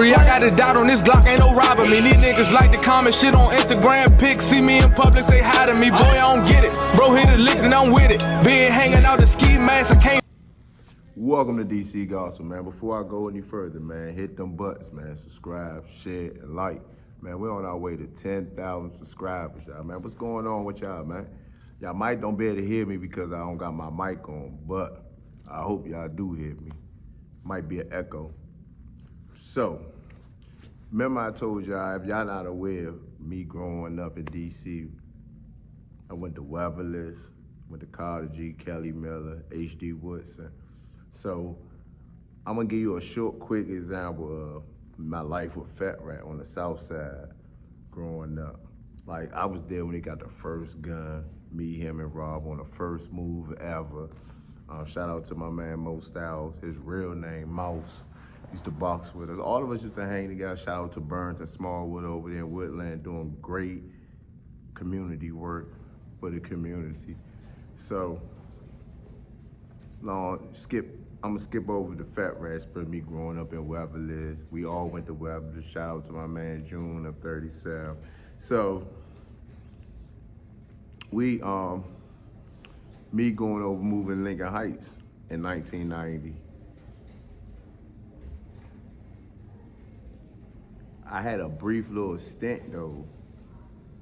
free. I got a dot on this Glock, ain't no robbing me. These niggas like to comment shit on Instagram pics. See me in public, say hi to me. Boy, I don't get it. Bro, hit a lick and I'm with it. Been hanging out the ski mask, I can't. Welcome to DC Gospel, man. Before I go any further, man, hit them buttons, man. Subscribe, share, and like. Man, we're on our way to 10,000 subscribers, y'all, man. What's going on with y'all, man? Y'all might don't be able to hear me because I don't got my mic on, but I hope y'all do hear me. Might be an echo. So, remember I told y'all, if y'all not aware of me growing up in DC, I went to Weberless, went to Carter G, Kelly Miller, H.D. Woodson. So, I'm gonna give you a short, quick example of my life with Fat Rat on the South Side growing up. Like, I was there when he got the first gun, me, him, and Rob on the first move ever. Shout out to my man Mo Styles, his real name, Mouse. Used to box with us. All of us used to hang together. Shout out to Burns and Smallwood over there in Woodland doing great community work for the community. So, I'm gonna skip over the Fat Rat for me growing up in Weberless. We all went to Weberless. Shout out to my man June of 37. So, me going over moving Lincoln Heights in 1990. I had a brief little stint though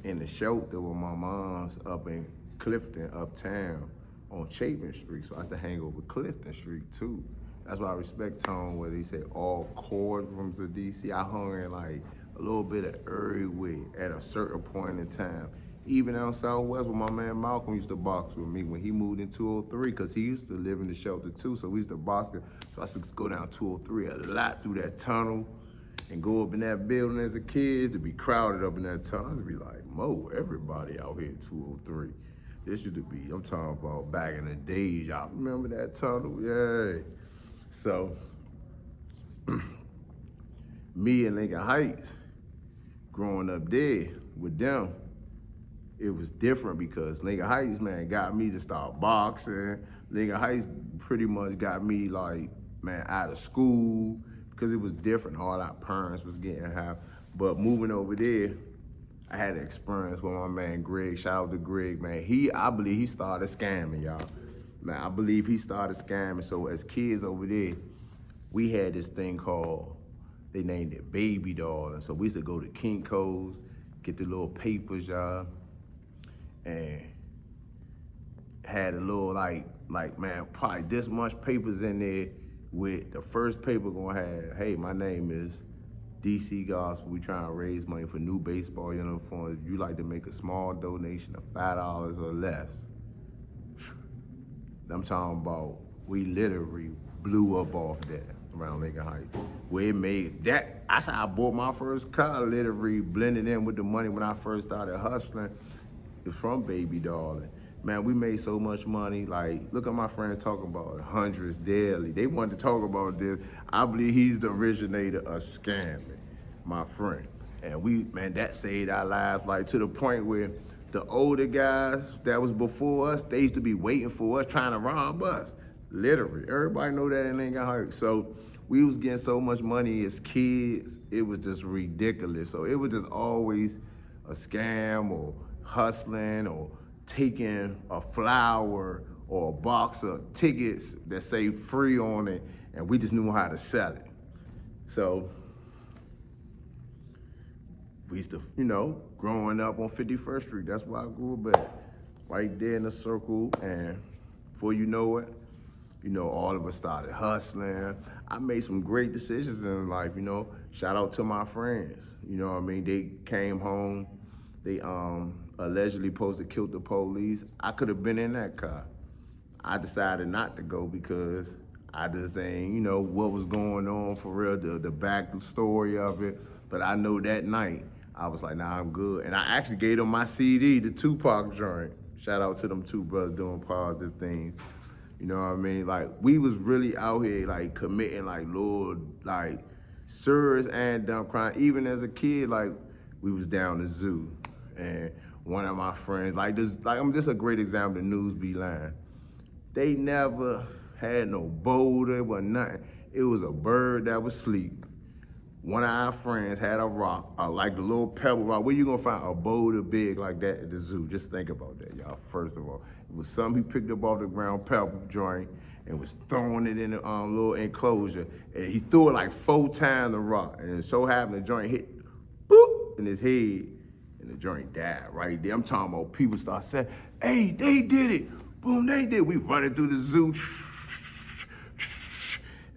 in the shelter with my mom's up in Clifton, uptown on Chapin Street. So I used to hang over Clifton Street too. That's why I respect Tone where they say all courtrooms of DC. I hung in like a little bit of everywhere at a certain point in time. Even out Southwest where my man Malcolm used to box with me when he moved in 203, because he used to live in the shelter too. So we used to box. So I used to go down 203 a lot through that tunnel and go up in that building as a kid to be crowded up in that tunnel. I used to be like, Mo, everybody out here at 203. This used to be, I'm talking about back in the days, y'all remember that tunnel? Yeah. So, me in Lincoln Heights, growing up there with them, it was different because Lincoln Heights, man, got me to start boxing. Lincoln Heights pretty much got me like, man, out of school because it was different. All our parents was getting high. But moving over there, I had an experience with my man Greg. Shout out to Greg, man. I believe he started scamming, y'all. Man, I believe he started scamming. So as kids over there, we had this thing called, they named it Baby Doll. And so we used to go to Kinko's, get the little papers, y'all, and had a little like man, probably this much papers in there with the first paper gonna have, hey, my name is DC Gospel. We trying to raise money for new baseball uniforms. If you like to make a small donation of $5 or less, I'm talking about, we literally blew up off that around Lincoln Heights. Where it made that, that's how I bought my first car, literally blended in with the money when I first started hustling. It's from Baby Doll. Man, we made so much money. Like, look at my friends talking about hundreds daily. They wanted to talk about this. I believe he's the originator of scamming, my friend. And man, that saved our lives, like to the point where the older guys that was before us, they used to be waiting for us, trying to rob us. Literally, everybody know that in Lincoln Heights. So we was getting so much money as kids, it was just ridiculous. So it was just always a scam or hustling or taking a flower or a box of tickets that say free on it, and we just knew how to sell it. So we used to, growing up on 51st Street, that's where I grew up at, right there in the circle, and before you know it, all of us started hustling. I made some great decisions in life, shout out to my friends, they came home, they allegedly supposed to kill the police. I could have been in that car. I decided not to go because I just ain't, what was going on for real, the back story of it. But I know that night, I was like, nah, I'm good. And I actually gave them my CD, the Tupac joint. Shout out to them two brothers doing positive things. You know what I mean? Like, we was really out here, like, committing, like, Lord, like, serious and dumb crime. Even as a kid, like, we was down the zoo. And one of my friends, I'm just a great example, the News Be Line. They never had no boulder or nothing. It was a bird that was asleep. one of our friends had a rock, like the little pebble rock. Where you gonna find a boulder big like that at the zoo? Just think about that, y'all. First of all, it was something he picked up off the ground, pebble joint, and was throwing it in the little enclosure. And he threw it like 4 times the rock, and it so happened the joint hit, boop, in his head, and the joint died right there. I'm talking about people start saying, "Hey, they did it! Boom, they did!" We running through the zoo,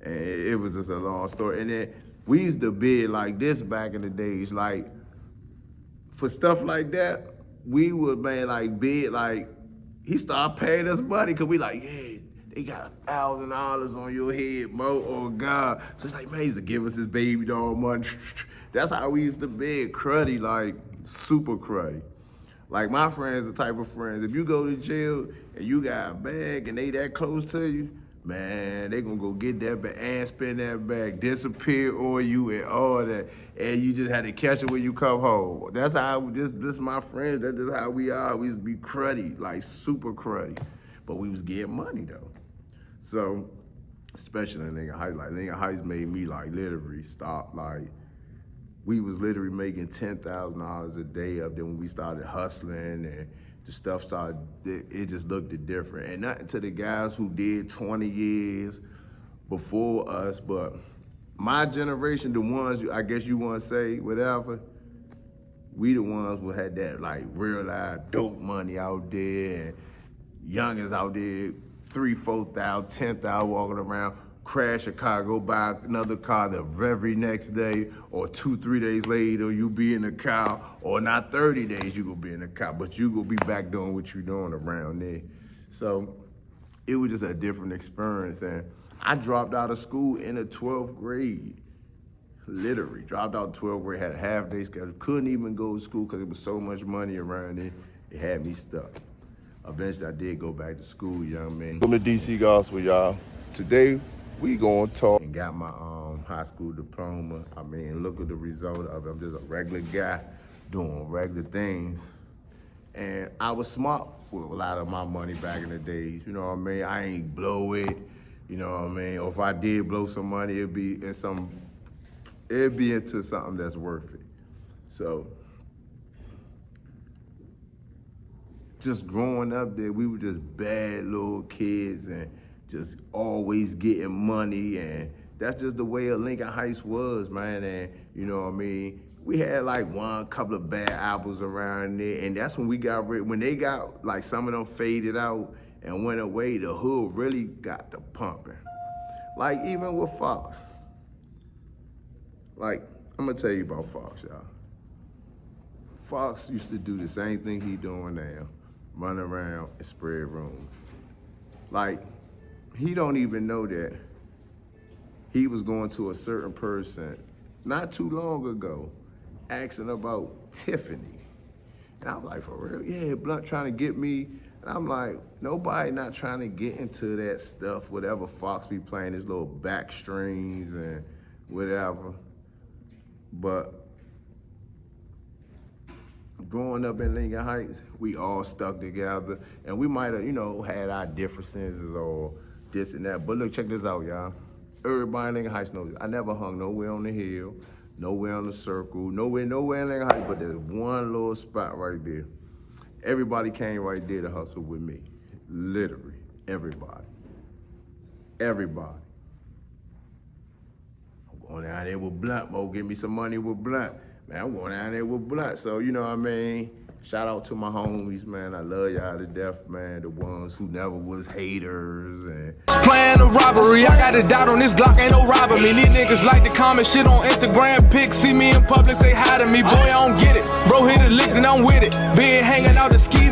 and it was just a long story. And then we used to bid like this back in the days, like for stuff like that. We would like bid like he started paying us money because we like, yeah, they got $1,000 on your head, Mo. Oh God! So it's like, man, he used to give us his baby doll money. That's how we used to bid, cruddy, like super cruddy. Like my friends, the type of friends, if you go to jail and you got a bag and they that close to you, man, they gonna go get that bag and spend that bag, disappear on you and all that, and you just had to catch it when you come home. That's how, this my friends, that's just how we are. We used to be cruddy, like super cruddy, but we was getting money though. So, especially in Lincoln Heights, like Lincoln Heights made me like literally stop, like we was literally making $10,000 a day up there when we started hustling, and the stuff started, it just looked different. And nothing to the guys who did 20 years before us, but my generation, the ones, I guess you want to say, whatever, we the ones who had that like real life dope money out there, and youngins out there, 3,000, 4,000, 10,000 walking around, crash a car, go buy another car the very next day, or 2-3 days later, you be in the car, or not 30 days you gonna be in the car, but you gonna be back doing what you doing around there. So it was just a different experience. And I dropped out of school in the 12th grade, literally dropped out of 12th grade, had a half-day schedule, couldn't even go to school because there was so much money around there, it had me stuck. Eventually I did go back to school, young man. Welcome to DC Gospel, y'all. Today, we gonna talk and got my high school diploma. I mean, look at the result of it. I'm just a regular guy doing regular things. And I was smart with a lot of my money back in the days, you know what I mean? I ain't blow it, you know what I mean? Or if I did blow some money, it'd be into something that's worth it. So, just growing up there, we were just bad little kids and just always getting money, and that's just the way of Lincoln Heights was, man. And you know what I mean? We had like couple of bad apples around there, and that's when we got rid. When they got, like, some of them faded out and went away, the hood really got to pumping. Like even with Fox. Like, I'm gonna tell you about Fox, y'all. Fox used to do the same thing he doing now, run around and spread rumors. Like, he don't even know that he was going to a certain person not too long ago asking about Tiffany. And I'm like, for real? Yeah, Blunt trying to get me. And I'm like, nobody not trying to get into that stuff, whatever Fox be playing, his little back strings and whatever. But growing up in Lincoln Heights, we all stuck together, and we might have, you know, had our differences or this and that. But look, check this out, y'all. Everybody in Lincoln Heights knows I never hung nowhere on the hill, nowhere on the circle, nowhere in Lincoln Heights, but there's one little spot right there. Everybody came right there to hustle with me. Literally, everybody. Everybody. I'm going down there with Blunt, Mo, give me some money with Blunt. Man, I'm going down there with Blunt, so you know what I mean? Shout out to my homies, man. I love y'all to death, man. The ones who never was haters and Plan a robbery, I got a dot on this Glock, ain't no robbing me. These niggas like to comment shit on Instagram pics, see me in public, say hi to me. Boy, I don't get it. Bro hit a lick and I'm with it. Been hanging out the ski